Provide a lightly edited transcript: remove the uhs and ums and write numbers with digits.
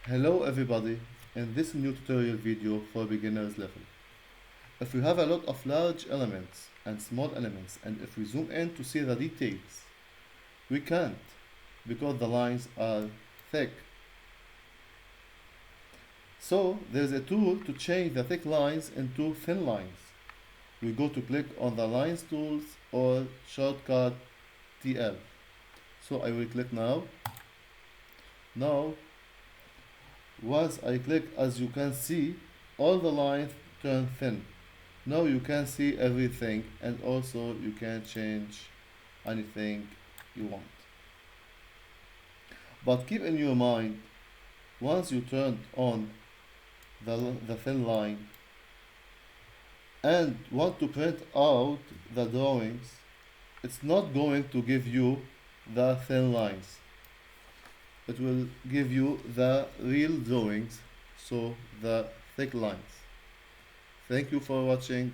Hello everybody, in this new tutorial video for beginners level. If we have a lot of large elements and small elements, and if we zoom in to see the details, we can't because the lines are thick. So there's a tool to change the thick lines into thin lines. We go to click on the lines tools or shortcut TL. So I will click now. Once I click, as you can see, all the lines turn thin. Now you can see everything, and also you can change anything you want. But keep in your mind, once you turn on the thin line and want to print out the drawings, it's not going to give you the thin lines. It will give you the real drawings, so the thick lines. Thank you for watching.